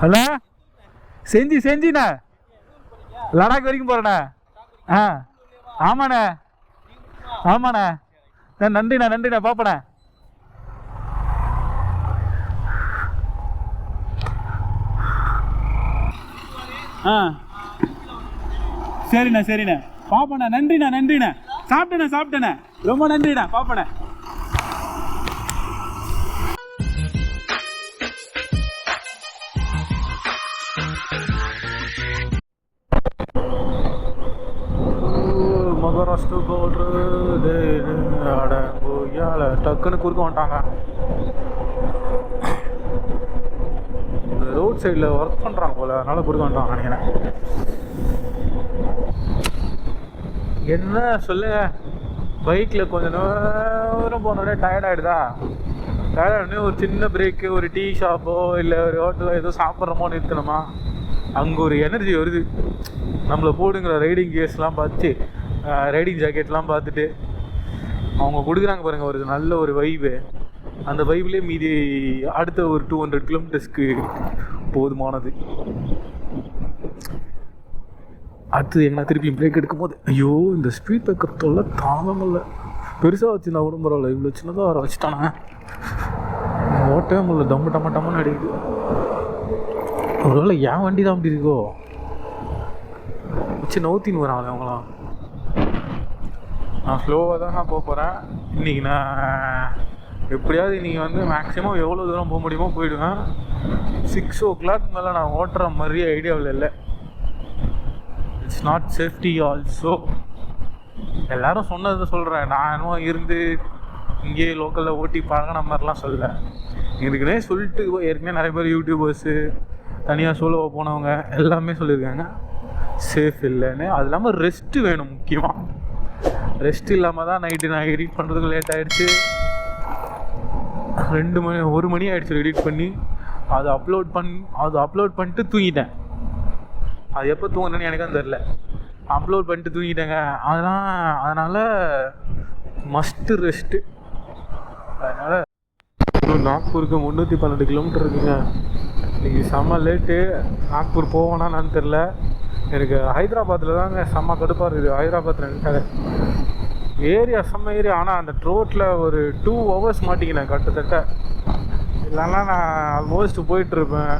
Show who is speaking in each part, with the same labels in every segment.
Speaker 1: அண்ணா செஞ்சிண்ணே லடாக் வரைக்கும் போகிறேண்ணே. ஆ ஆமாண்ணே ஆமாண்ணே. நன்றிண்ணே பார்ப்பண்ணே. ஆ சரிண்ணே பார்ப்பண்ணே. நன்றிண்ணே. சாப்பிட்டேண்ணே. ரொம்ப நன்றிண்ணே. பார்ப்பண்ணே. மகாராஷ்டிரா போடுறது டக்குன்னு குறுக்க வந்துட்டாங்க. ரோட் சைடில் ஒர்க் பண்ணுறாங்க போல, அதனால குறுக்க வந்துட்டாங்க நினைக்கிறேன். என்ன சொல்லுங்க, பைக்கில் கொஞ்சம் நேரம் போனோடனே டயர்டாகிடுதா. டயர்டாகிடுனே ஒரு சின்ன பிரேக்கு, ஒரு டீ ஷாப்போ இல்லை ஒரு ஹோட்டலோ ஏதோ சாப்பிட்றமோ நிறுத்தணுமா, அங்கே ஒரு எனர்ஜி வருது. நம்மளை போடுங்கிற ரைடிங் கியர்ஸ்லாம் பார்த்து, ரைடிங் ஜாக்கெட்லாம் பார்த்துட்டு அவங்க கொடுக்குறாங்க பாருங்கள் ஒரு நல்ல ஒரு வைபு. அந்த வைப்லேயே மீதி அடுத்த ஒரு 200 கிலோமீட்டர்ஸ்க்கு போதுமானது. அடுத்தது எங்கன்னா திருப்பி பிரேக் எடுக்கும் போது ஐயோ இந்த ஸ்பீட் பிரேக்கர் தொல்லை தாங்க முடியல. பெருசாக வச்சுருந்தா கூட பரவாயில்ல, இவ்வளோ சின்னதாக வர வச்சுட்டானே, ஓட்டவே முடியல. டம்முன்னு அடிக்குது. ஒருவேளை என் வண்டி தான் அப்படி இருக்கோ, வச்சு நவுத்தின்னு வராங்க அவங்களாம். நான் ஸ்லோவாக தான் நான் போக போகிறேன் இன்றைக்கி. நான் எப்படியாவது இன்றைக்கி வந்து மேக்ஸிமம் எவ்வளோ தூரம் போக முடியுமோ போயிடுவேன். 6 o'clock மேலே நான் ஓட்டுற மாதிரி ஐடியாவில் இல்லை. It's not safety also. எல்லோரும் சொன்னதை சொல்கிறேன், நான் இன்னும் இருந்து இங்கேயே லோக்கலில் ஓட்டி பழகின மாதிரிலாம் சொல்லலை. இதுக்குன்னே சொல்லிட்டு ஏற்கனவே நிறைய பேர் யூடியூபர்ஸு தனியாக சோலோவாக போனவங்க எல்லாமே சொல்லியிருக்காங்க சேஃப் இல்லைன்னு. அது இல்லாமல் ரெஸ்ட்டு வேணும் முக்கியமாக. ரெஸ்ட் இல்லாமல் தான் நைட்டு நான் எடிட் பண்ணுறதுக்கு லேட் ஆகிடுச்சு. 1 மணி ஆகிடுச்சு எடிட் பண்ணி. அது அப்லோட் பண்ணிட்டு தூங்கிட்டேன். அது எப்போ தூங்கினேன்னு எனக்கும் தெரில. அப்லோட் பண்ணிட்டு தூங்கிட்டேங்க. அதனால் மஸ்ட்டு ரெஸ்ட்டு. அதனால் நாக்பூருக்கு 312 கிலோமீட்டர் இருக்குங்க. இன்றைக்கி செம்ம லேட்டு. நாக்பூர் போவேனா நான் தெரில. எனக்கு ஹைதராபாத்தில் தாங்க செம்ம கடுப்பாக இருக்குது. ஹைதராபாத்தில் நினைக்காத ஏரியா செம்ம ஏரியா. ஆனால் அந்த ரோட்டில் ஒரு 2 hours மாட்டிக்கினேன் கிட்டத்தட்ட. இல்லைன்னா நான் ஆல்மோஸ்ட் போயிட்டுருப்பேன்.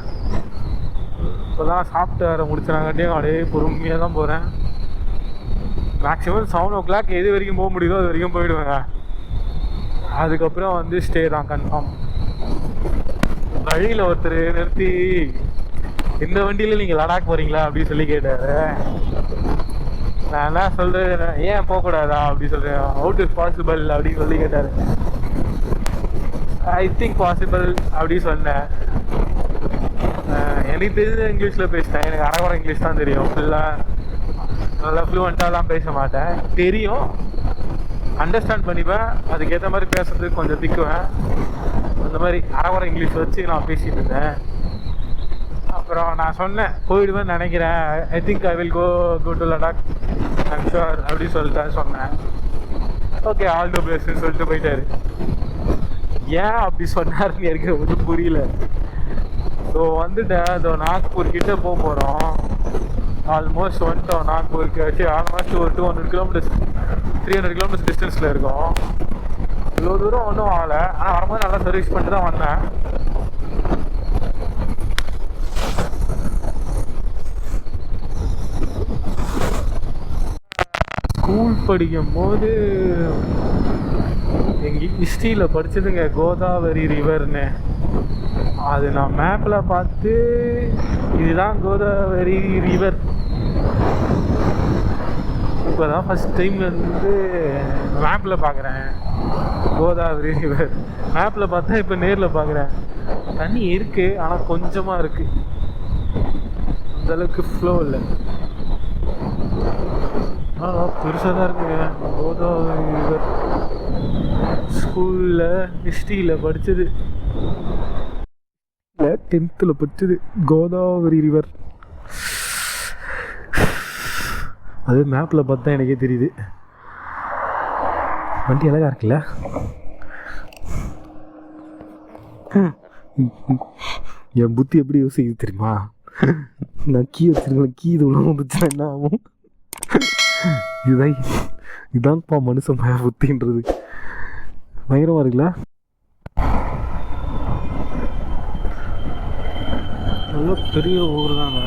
Speaker 1: இப்போ தான் சாப்பிட்டு வர முடிச்சாங்காட்டியும் அப்படியே பொறுமையாக தான் போகிறேன். மேக்ஸிமம் 7 o'clock எது வரைக்கும் போக முடியுதோ அது வரைக்கும் போயிடுவேங்க. அதுக்கப்புறம் வந்து ஸ்டே தான் கன்ஃபார்ம். வழியில் ஒருத்தர் நிறுத்தி இந்த வண்டியில் நீங்கள் லடாக் போகிறீங்களா அப்படின்னு சொல்லி கேட்டார். நான் என்ன சொல்கிறேன், ஏன் போகக்கூடாதா அப்படி சொல்கிறேன். அவுட் இஸ் பாசிபிள் அப்படின்னு சொல்லி கேட்டார். ஐ திங்க் பாசிபிள் அப்படி சொன்னேன். எனக்கு தெரிஞ்ச இங்கிலீஷில் பேசிட்டேன். எனக்கு அரைக்குறை இங்கிலீஷ் தான் தெரியும். ஃபுல்லாக நல்லா ஃப்ளூவெண்ட்டாலாம் பேச மாட்டேன். தெரியும், அண்டர்ஸ்டாண்ட் பண்ணிப்பேன். அதுக்கேற்ற மாதிரி பேசுறதுக்கு கொஞ்சம் திக்குவேன். அந்த மாதிரி அரைக்குறை இங்கிலீஷ் வச்சு நான் பேசிகிட்டு இருந்தேன். அப்புறம் நான் சொன்னேன் போயிடுவேன்னு நினைக்கிறேன். I think I will go to Ladakh I'm sure அப்படி சொல்லிட்டேன் சொன்னேன். ஓகே ஆல் தி பெஸ்ட்னு சொல்லிட்டு போயிட்டாரு. ஏன் அப்படி சொன்னாருன்னு எனக்கு ஒன்றும் புரியல. ஸோ வந்துட்டேன். இதோ நாக்பூர் கிட்டே போக போகிறோம். ஆல்மோஸ்ட் வந்துட்டோம் நாக்பூருக்கு. ஆல்மோஸ்ட் ஒரு 200 கிலோமீட்டர்ஸ் 300 கிலோமீட்டர்ஸ் டிஸ்டன்ஸில் இருக்கோம். இவ்வளோ தூரம் ஒன்றும் ஆகலை. ஆனால் வரும்போது நல்லா சர்வீஸ் பண்ணிட்டு தான் வந்தேன். ஸ்கூல் படிக்கும் போது எங்கள் ஹிஸ்ட்ரியில் படித்ததுங்க கோதாவரி ரிவர்னு. அது நான் மேப்பில் பார்த்து இதுதான் கோதாவரி ரிவர். இப்போ தான் ஃபஸ்ட் டைம் வந்து மேப்பில் பார்க்குறேன் கோதாவரி ரிவர். மேப்பில் பார்த்தா இப்போ நேரில் பார்க்குறேன். தண்ணி இருக்குது, ஆனால் கொஞ்சமாக இருக்குது, அந்தளவுக்கு ஃப்ளோ இல்லை. பெருசாக தான் இருக்குங்க கோதாவரி ரிவர். ஸ்கூலில் ஹிஸ்ட்ரியில் படித்தது, 10th படித்தது கோதாவரி ரிவர். அது மேப்பில் பார்த்தா எனக்கே தெரியுது. வண்டி அழகாக இருக்குல்ல. என் புத்தி எப்படி யோசிக்குது தெரியுமா? நான் கீ வச்சிருக்கேன், கீ இது உள்ள வந்துச்சுன்னா என்ன ஆகும்? இதான்ப்பா மனுஷன் புத்தின்றது. பயங்கரமா இருக்குல்ல? நல்ல பெரிய ஊர் தாங்க.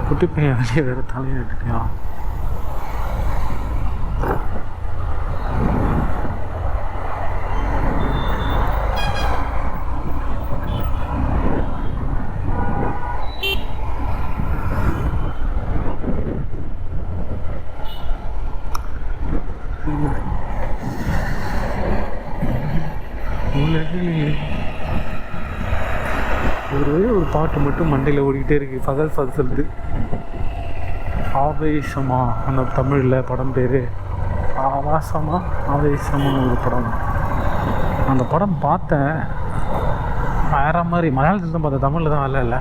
Speaker 1: குட்டி பையன் வெளியே வேறு தலையை விட்டுட்டியா? ஒரு பாட்டு மட்டும் மண்டையில் ஓடிக்கிட்டே இருக்கு. பகல் சொல்லுது ஆவேசமா, அந்த தமிழில் படம் பேர் ஆவாசமா ஆவேசமான ஒரு படம். அந்த படம் பார்த்தேன், வேற மாதிரி. மலையாளத்தில் தான் பார்த்தேன், தமிழில் தான் வரல. இல்லை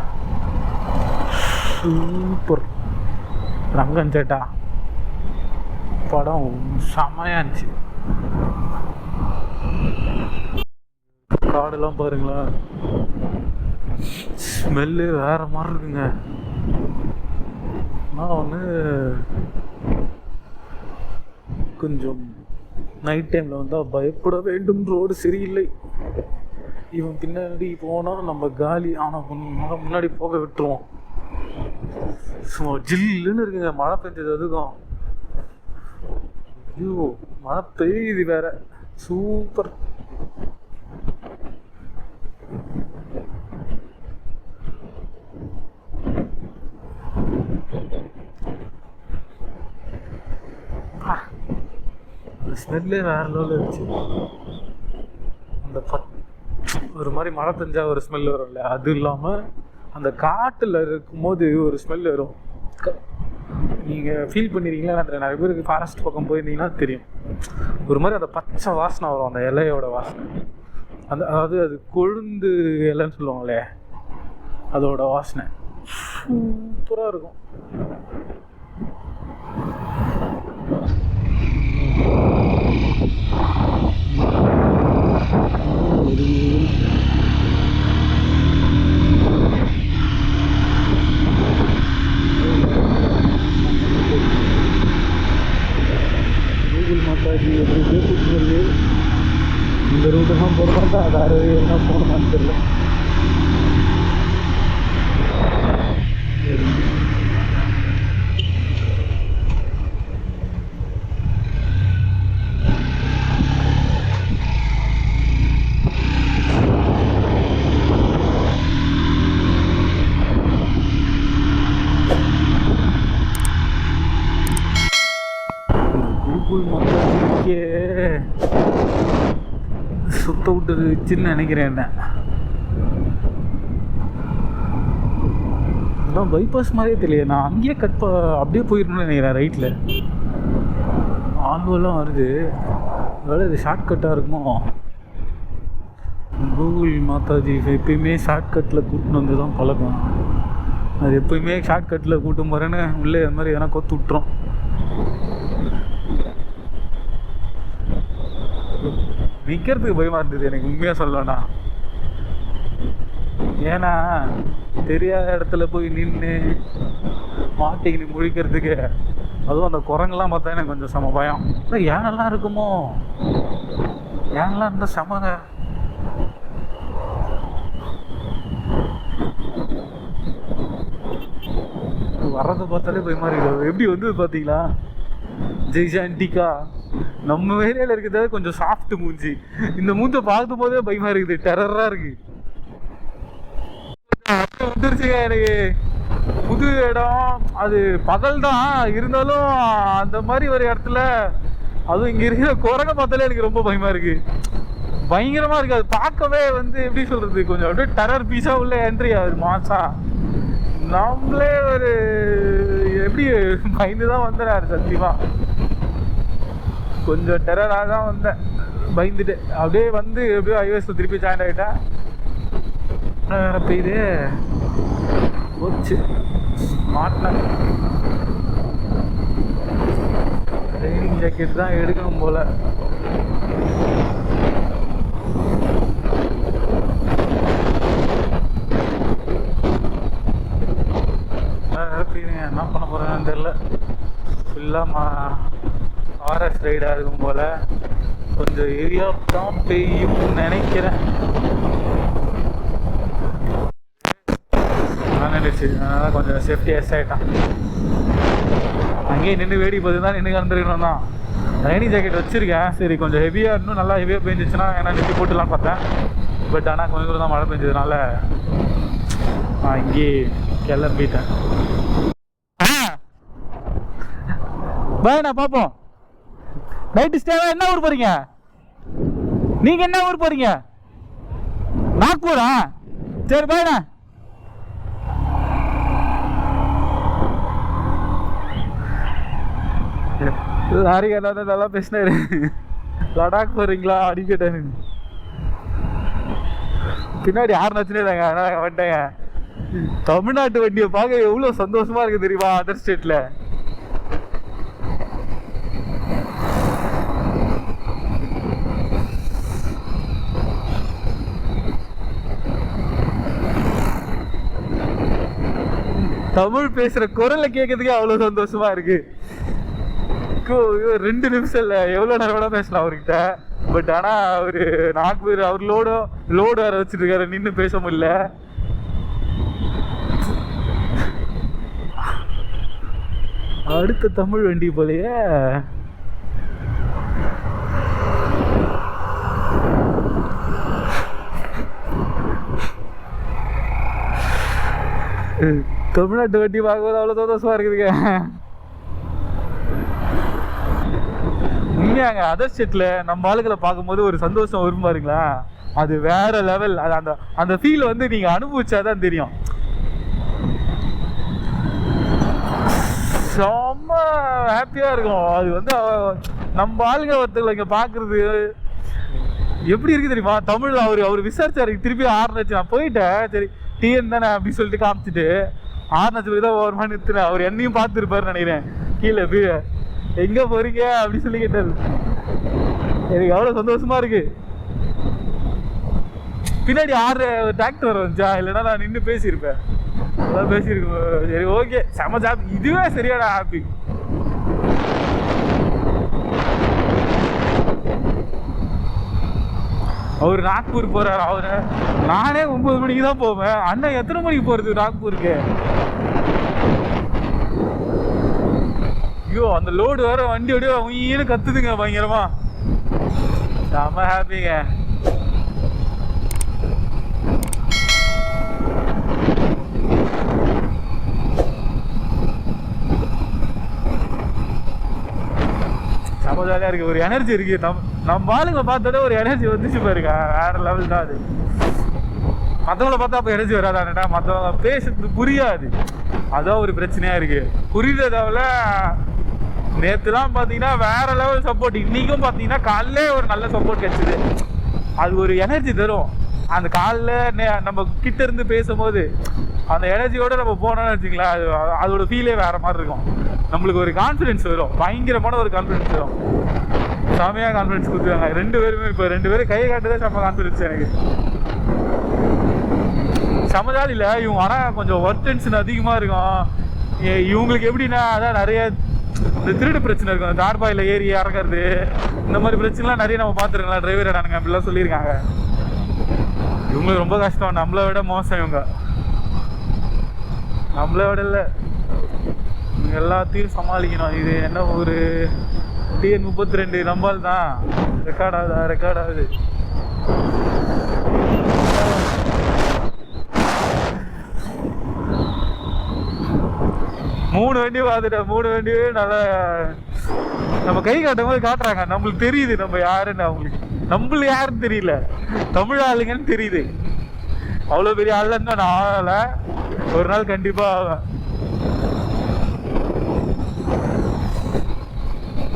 Speaker 1: சூப்பர். ரங்கன் சேட்டா படம் செம்மையாக இருந்துச்சு. காடெல்லாம் பாருங்களா, ஸ்மெல்லு வேற மாதிரி இருக்குங்க. நான் வந்து கொஞ்சம் நைட் டைமில் வந்தால் பயப்பட வேண்டும். ரோடு சரியில்லை. இவன் பின்னாடி போனால் நம்ம காலி. ஆனால் முன்னாடி போக விட்டுருவோம். சும்மா ஜில்லுன்னு இருக்குங்க. மழை பெஞ்சது அதுக்கும். ஐயோ, மழை பெய்யுது வேற. சூப்பர். ஸ்மெல்லே வேற லெவலில் இருந்துச்சு. அந்த ஒரு மாதிரி மழை பெஞ்சா ஒரு ஸ்மெல் வரும் இல்லையா, அது இல்லாமல் அந்த காட்டில் இருக்கும்போது ஒரு ஸ்மெல் வரும். நீங்கள் ஃபீல் பண்ணிருக்கீங்களா? நிறைய பேருக்கு ஃபாரஸ்ட் பக்கம் போயிருந்தீங்கன்னா தெரியும். ஒரு மாதிரி அந்த பச்சை வாசனை வரும், அந்த இலையோட வாசனை. அதாவது அது கொழுந்து இலைன்னு சொல்லுவாங்களே, அதோட வாசனை சூப்பராக இருக்கும். கூகுள் மாதாஜி எப்படி கூப்பிட்டு வருது. இந்த ரூட்டு தான் போகிறதா, வேறு என்ன போகணுமான்னு தெரியல. கூகுள் மாதாஜிக்கே சுத்த விட்டுருச்சுன்னு நினைக்கிறேன். என்ன அதான் பைபாஸ் மாதிரியே தெரியல. நான் அங்கேயே அப்படியே போயிருந்தேன்னு நினைக்கிறேன். ரைட்டில் ஆல்வெல்லாம் வருது. அதனால் இது ஷார்ட்கட்டாக இருக்குமோ? கூகுள் மாதாஜி எப்பயுமே ஷார்ட்கட்டில் கூட்டின்னு வந்து தான் பழக்கம். அது எப்பயுமே ஷார்ட்கட்டில் கூட்டும் போகிறேன்னு உள்ளே அது மாதிரி எதனா கொத்து விட்டுரும். நிற்கிறதுக்கு பயமாக இருந்தது எனக்கு, உண்மையாக சொல்லணும்னா. ஏன்னா தெரியாத இடத்துல போய் நின்று மாட்டிக்கின்னு முழிக்கிறதுக்கு, அதுவும் அந்த குரங்கெல்லாம் பார்த்தா எனக்கு கொஞ்சம் செம பயம். இல்லை யானெல்லாம் இருக்குமோ? யானெல்லாம் இருந்தால் செமங்க. வர்றதை பார்த்தாலே பயமா இருக்கு. எப்படி வந்து பார்த்தீங்களா ஜெய்சாண்டிகா, நம்ம ஏரியாவில் இருக்கிறது கொஞ்சம் சாஃப்ட் மூஞ்சி. இந்த மூஞ்சை பார்க்கும் போதே பயமா இருக்குது, டெரரா இருக்கு. வந்துருச்சுங்க எனக்கு புது இடம். அது பகல் தான் இருந்தாலும் அந்த மாதிரி ஒரு இடத்துல, அதுவும் இங்க இருக்கிற குரங்க பார்த்தாலே எனக்கு ரொம்ப பயமா இருக்கு. பயங்கரமா இருக்கு. அது பார்க்கவே வந்து எப்படி சொல்றது, கொஞ்சம் அப்படியே டெரர் பீஸா உள்ள என்ட்ரி ஆகுது மாசா. நம்மளே ஒரு எப்படி பயந்து தான் வந்தேன். சத்தியமா கொஞ்சம் டெரராக தான் வந்தேன், பயந்துட்டு. அப்படியே வந்து எப்படியோ ஹைவேஸில் திருப்பி ஜாயின் ஆகிட்டேன். இப்போ இது போச்சு மாட்டினேன். ரெயினிங் ஜாக்கெட் தான் எடுக்கணும் போல. என்ன பண்ண போகிறேன்னு தெரில. ஃபுல்லாக ஃபாரஸ்ட் ரைடாக இருக்கும் போல். கொஞ்சம் ஏரியா தான் பெய்யும் நினைக்கிறேன். நினைச்சு அதனால் கொஞ்சம் சேஃப்டியாக எஸ் ஆகிட்டான். அங்கேயே நின்று வேடி பார்த்து தான் நின்று கலந்துருக்கணும் தான். ரெயினிங் ஜாக்கெட் வச்சுருக்கேன். சரி கொஞ்சம் ஹெவியாக இன்னும் நல்லா ஹெவியாக பெஞ்சிச்சுன்னா ஏன்னா நிறுத்தி போட்டுலாம் பார்த்தேன். பட் ஆனால் கொஞ்சம் தூரம் தான் மழை பெஞ்சதுனால இங்கேயே கிளம்பிட்டேன். பாய் நான் பார்ப்போம். நைட்டு ஸ்டேவா? என்ன ஊர் போகிறீங்க நீங்கள்? என்ன ஊர் போகிறீங்க? நாக்பூரா? சரி பாய்ண்ணா. லாரிக்கு என்ன நல்லா பேசினாரு. லடாக் போகிறீங்களா அடி கேட்டேன். பின்னாடி யாருனாச்சுனே தாங்க. அதனால் வந்துட்டேங்க. தமிழ்நாட்டு வண்டியை பார்க்க எவ்வளோ சந்தோஷமா இருக்குது தெரியுமா அதர் ஸ்டேட்டில். தமிழ் பேசுற குரலை கேட்கறதுக்கே அவ்வளோ சந்தோஷமா இருக்கு. 2 நிமிஷம் இல்லை, எவ்வளோ நேரம் கூட பேசலாம் அவர்கிட்ட. பட் ஆனால் அவர் நாக்பூர் அவர் லோடு வேற வச்சுட்டு இருக்காரு. நின்று பேச முடியல. அடுத்த தமிழ் வண்டி போலயே. தமிழ்நாட்டு வண்டி பார்க்கும்போது அவ்வளோ சந்தோஷமா இருக்குதுங்க. உண்மையாங்க அதர் ஸ்டேட்டில் நம்ம ஆளுகளை பார்க்கும்போது ஒரு சந்தோஷம் வரும் பாருங்களா, அது வேற லெவல். அது அந்த அந்த ஃபீல் வந்து நீங்கள் அனுபவிச்சாதான் தெரியும். செம்ம ஹாப்பியாக இருக்கும். அது வந்து நம்ம ஆளுங்க ஒருத்தங்களை இங்கே பார்க்குறது எப்படி இருக்குது தெரியுமா. தமிழ் அவர் விசாரிச்சாரு. திருப்பி 6 லட்சம் நான் போயிட்டேன். சரி டிஎன் தானே அப்படின்னு சொல்லிட்டு காமிச்சிட்டு 6 லட்சம் தான் ஒரு மணி நிறுத்தினேன். அவர் என்னையும் பார்த்துருப்பாருன்னு நினைக்கிறேன். கீழே போய் எங்கே போகிறீங்க அப்படின்னு சொல்லி கேட்டார். எனக்கு எவ்வளோ சந்தோஷமா இருக்கு. பின்னாடி 6 டிராக்டர் வந்துச்சா, இல்லைன்னா நான் நின்று பேசியிருப்பேன். அதான் பேசியிருக்கேன். சரி ஓகே செம ஜாப். இதுவே சரியான ஹாப்பி. அவர் நாக்பூர் போறாரு. அவரு நானே 9 மணிக்கு தான் போவேன். அண்ணன் எத்தனை மணிக்கு போறது நாக்பூருக்கு? ஐயோ அந்த லோடு வேற வண்டியோட உயின்னு கத்துதுங்க பயங்கரமா. செம ஹாப்பிங்க. செம ஜாலியா இருக்கு. ஒரு எனர்ஜி இருக்கு. நம்ம ஆளுங்க பார்த்தோட ஒரு எனர்ஜி வந்துச்சு பாருங்க. வேற லெவல் தான் அது. மற்றவங்கள பார்த்தா அப்போ எனர்ஜி வராதானடா. மற்றவங்க பேசுறது புரியாது. அதான் ஒரு பிரச்சனையா இருக்கு. புரியுறதாவில் நேற்றுலாம் பார்த்தீங்கன்னா வேற லெவல் சப்போர்ட். இன்னைக்கும் பார்த்தீங்கன்னா காலைல ஒரு நல்ல சப்போர்ட் கிடைச்சிது. அது ஒரு எனர்ஜி தரும். அந்த காலில் நம்ம கிட்ட இருந்து பேசும்போது அந்த எனர்ஜியோட நம்ம போனோம்னு வச்சுங்களேன், அதோட ஃபீலே வேற மாதிரி இருக்கும். நம்மளுக்கு ஒரு கான்ஃபிடென்ஸ் வரும். பயங்கரமான ஒரு கான்ஃபிடென்ஸ் வரும். செமையாக கான்ஃபிடென்ஸ் கொடுத்துருவாங்க 2 பேருமே. இப்போ 2 பேரும் கை காட்டுறதே செம்ம கான்ஃபிடென்ஸ் எனக்கு. சமதால் இல்லை இவங்க. ஆனால் கொஞ்சம் ஒர்க் டென்ஷன் அதிகமாக இருக்கும் இவங்களுக்கு. எப்படின்னா அதான் நிறைய இந்த திருடு பிரச்சனை இருக்கும். அந்த தார்பாயில் ஏறி இறங்கிறது இந்த மாதிரி பிரச்சனைலாம் நிறைய நம்ம பார்த்துருக்கலாம். டிரைவர் இடானுங்க அப்படிலாம் சொல்லியிருக்காங்க. இவங்களுக்கு ரொம்ப கஷ்டம். நம்மளை விட மோசம் இவங்க. நம்மளை விட இல்லை, இவங்க எல்லாத்தையும் சமாளிக்கணும். இது என்ன ஒரு டிஎன் 32 நம்பால் தான். ரெக்கார்ட் ஆகுது. 3 வண்டி பார்த்துட்டேன். 3 வண்டியும் நல்லா நம்ம கை காட்டும் போது காட்டுறாங்க. நம்மளுக்கு தெரியுது நம்ம யாருன்னு. அவங்களுக்கு நம்மளுக்கு யாருன்னு தெரியல, தமிழ் ஆளுங்கன்னு தெரியுது. அவ்வளோ பெரிய ஆளுன்னு நான் ஆகலை. ஒரு நாள் கண்டிப்பாக ஆவேன்.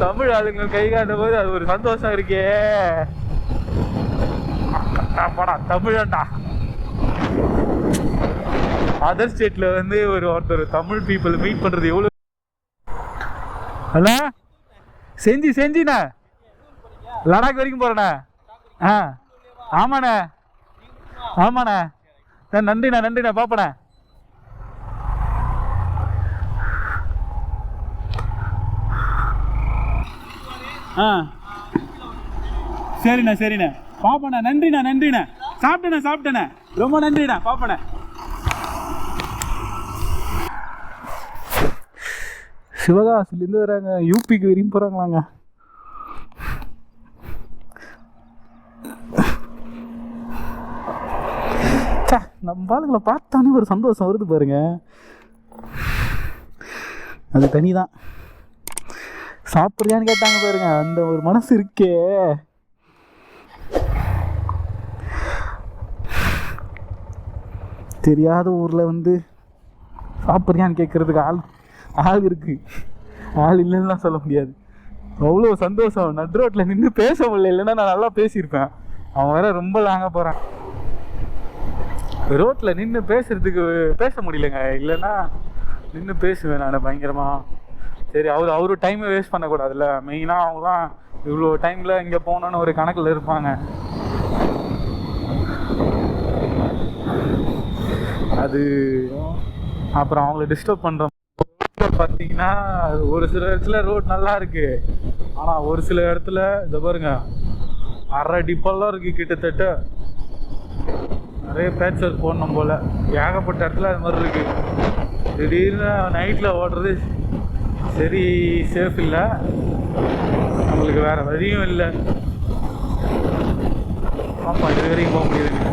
Speaker 1: தமிழ் ஆளுங்க கை காட்டும் போது அது ஒரு சந்தோஷம் இருக்கே. படா தமிழண்டா. அதர் ஸ்டேட்ல வந்து ஒருத்தர் தமிழ் பீப்புள் மீட் பண்றது எவ்வளவு. ஹலோ, செஞ்சிண்ணே லடாக் வரைக்கும் போறேண்ணே. ஆ ஆமாண்ணே ஆமாண்ணே. நன்றிண்ணே பாப்பண்ணே. ஆ சரிண்ணே பாப்பண்ணே. நன்றிண்ணே. சாப்பிட்டேண்ணே ரொம்ப நன்றிண்ணே பாப்பண்ணே. சிவகாசிலேருந்து வராங்க, யூபிக்கு வரையும் போகிறாங்களாங்க. நம்ம ஆளுங்களை பார்த்தானே ஒரு சந்தோஷம் வருது பாருங்க, அது தனி தான். சாப்பிட்றியான்னு கேட்டாங்க பாருங்க, அந்த ஒரு மனசு இருக்கே. தெரியாத ஊரில் வந்து சாப்பிட்றியான்னு கேட்குறதுக்கு ஆள் இருக்கு, ஆள் இல்லைன்னுலாம் சொல்ல முடியாது. அவ்வளோ சந்தோஷம். நடு ரோட்டில் நின்று பேச முடியல, இல்லைன்னா நான் நல்லா பேசியிருப்பேன். அவன் வேற ரொம்ப லாங்காக போகிறான். ரோட்டில் நின்று பேச முடியலங்க, இல்லைன்னா நின்று பேசுவேன் நான் பயங்கரமாக. சரி, அவரு டைமை வேஸ்ட் பண்ணக்கூடாதுல்ல. மெயினாக அவங்க தான் இவ்வளோ டைமில் இங்கே போகணுன்னு ஒரு கணக்கில் இருப்பாங்க. அது அப்புறம் அவங்கள டிஸ்டர்ப் பண்ணுறோம். பார்த்தீங்கன்னா ஒரு சில இடத்துல ரோட் நல்லா இருக்கு, ஆனால் ஒரு சில இடத்துல இதை பாருங்க, அரை டிப்பெல்லாம் இருக்கு. கிட்டத்தட்ட நிறைய பேச்சர் போடணும் போல். ஏகப்பட்ட இடத்துல அது மாதிரி இருக்கு. திடீர்னு நைட்டில் ஓடுறது சரி சேஃப் இல்லை, நம்மளுக்கு வேறு வழியும் இல்லை. ஆமாம், இது வரைக்கும் போக முடியுதுங்க.